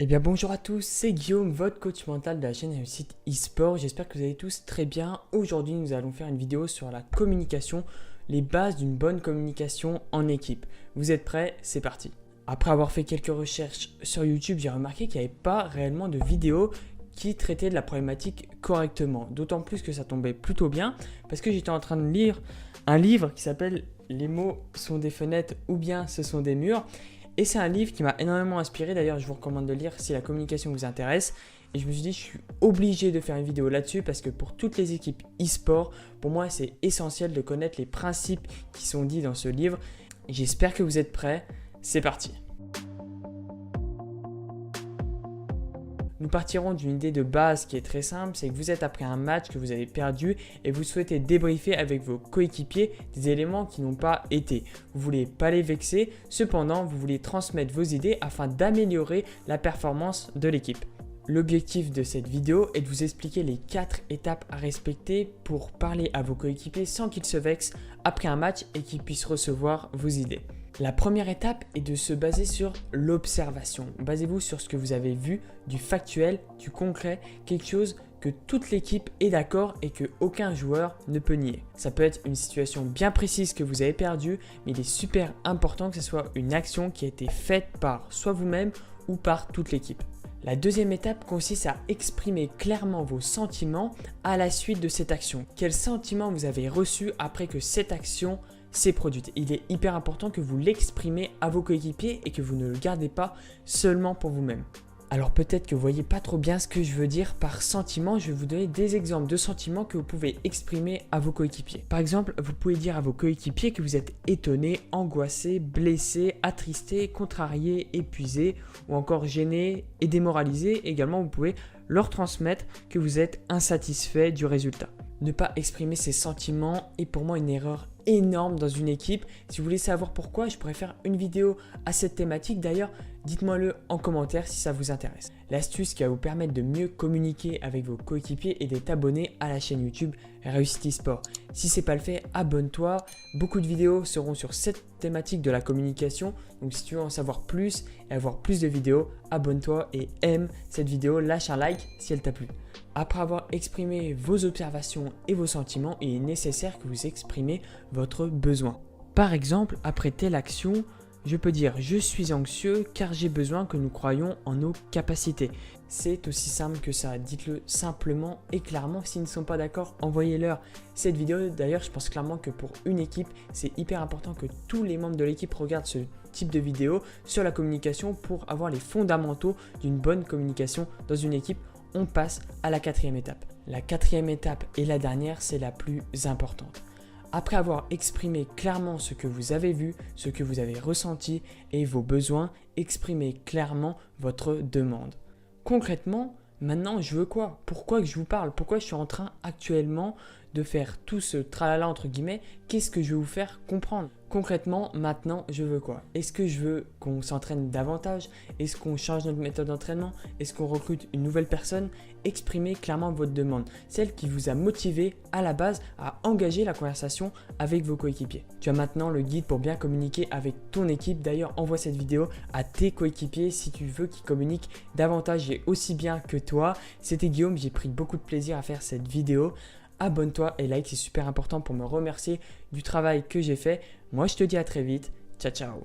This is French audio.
Eh bien bonjour à tous, c'est Guillaume, votre coach mental de la chaîne Réussite eSport. J'espère que vous allez tous très bien. Aujourd'hui, nous allons faire une vidéo sur la communication, les bases d'une bonne communication en équipe. Vous êtes prêts? C'est parti. Après avoir fait quelques recherches sur YouTube, j'ai remarqué qu'il n'y avait pas réellement de vidéos qui traitaient de la problématique correctement. D'autant plus que ça tombait plutôt bien parce que j'étais en train de lire un livre qui s'appelle « Les mots sont des fenêtres ou bien ce sont des murs ». Et c'est un livre qui m'a énormément inspiré. D'ailleurs, je vous recommande de lire si la communication vous intéresse. Et je me suis dit, je suis obligé de faire une vidéo là-dessus parce que pour toutes les équipes e-sport, pour moi, c'est essentiel de connaître les principes qui sont dits dans ce livre. J'espère que vous êtes prêts. C'est parti. Nous partirons d'une idée de base qui est très simple, c'est que vous êtes après un match que vous avez perdu et vous souhaitez débriefer avec vos coéquipiers des éléments qui n'ont pas été. Vous ne voulez pas les vexer, cependant vous voulez transmettre vos idées afin d'améliorer la performance de l'équipe. L'objectif de cette vidéo est de vous expliquer les 4 étapes à respecter pour parler à vos coéquipiers sans qu'ils se vexent après un match et qu'ils puissent recevoir vos idées. La première étape est de se baser sur l'observation. Basez-vous sur ce que vous avez vu, du factuel, du concret, quelque chose que toute l'équipe est d'accord et que aucun joueur ne peut nier. Ça peut être une situation bien précise que vous avez perdue, mais il est super important que ce soit une action qui a été faite par soit vous-même ou par toute l'équipe. La deuxième étape consiste à exprimer clairement vos sentiments à la suite de cette action. Quels sentiments vous avez reçus après que cette action s'est produite? Il est hyper important que vous l'exprimez à vos coéquipiers et que vous ne le gardez pas seulement pour vous-même. Alors peut-être que vous ne voyez pas trop bien ce que je veux dire par sentiment, je vais vous donner des exemples de sentiments que vous pouvez exprimer à vos coéquipiers. Par exemple, vous pouvez dire à vos coéquipiers que vous êtes étonné, angoissé, blessé, attristé, contrarié, épuisé ou encore gêné et démoralisé. Également, vous pouvez leur transmettre que vous êtes insatisfait du résultat. Ne pas exprimer ses sentiments est pour moi une erreur énorme dans une équipe. Si vous voulez savoir pourquoi, je pourrais faire une vidéo à cette thématique. D'ailleurs, dites-moi-le en commentaire si ça vous intéresse. L'astuce qui va vous permettre de mieux communiquer avec vos coéquipiers est d'être abonné à la chaîne YouTube Réussite eSport. Si ce n'est pas le fait, abonne-toi. Beaucoup de vidéos seront sur cette thématique de la communication. Donc si tu veux en savoir plus et avoir plus de vidéos, abonne-toi et aime cette vidéo. Lâche un like si elle t'a plu. Après avoir exprimé vos observations et vos sentiments, il est nécessaire que vous exprimez votre besoin. Par exemple, après telle action, je peux dire « Je suis anxieux car j'ai besoin que nous croyions en nos capacités ». C'est aussi simple que ça. Dites-le simplement et clairement. S'ils ne sont pas d'accord, envoyez-leur cette vidéo. D'ailleurs, je pense clairement que pour une équipe, c'est hyper important que tous les membres de l'équipe regardent ce type de vidéo sur la communication pour avoir les fondamentaux d'une bonne communication dans une équipe. On passe à la quatrième étape. La quatrième étape et la dernière, c'est la plus importante. Après avoir exprimé clairement ce que vous avez vu, ce que vous avez ressenti et vos besoins, exprimez clairement votre demande. Concrètement, maintenant je veux quoi? Pourquoi que je vous parle? Pourquoi je suis en train actuellement de faire tout ce tralala entre guillemets? Qu'est-ce que je vais vous faire comprendre? Concrètement, maintenant, je veux quoi? Est-ce que je veux qu'on s'entraîne davantage? Est-ce qu'on change notre méthode d'entraînement? Est-ce qu'on recrute une nouvelle personne? Exprimez clairement votre demande, celle qui vous a motivé à la base à engager la conversation avec vos coéquipiers. Tu as maintenant le guide pour bien communiquer avec ton équipe. D'ailleurs, envoie cette vidéo à tes coéquipiers si tu veux qu'ils communiquent davantage et aussi bien que toi. C'était Guillaume, j'ai pris beaucoup de plaisir à faire cette vidéo. Abonne-toi et like, c'est super important pour me remercier du travail que j'ai fait. Moi, je te dis à très vite. Ciao, ciao.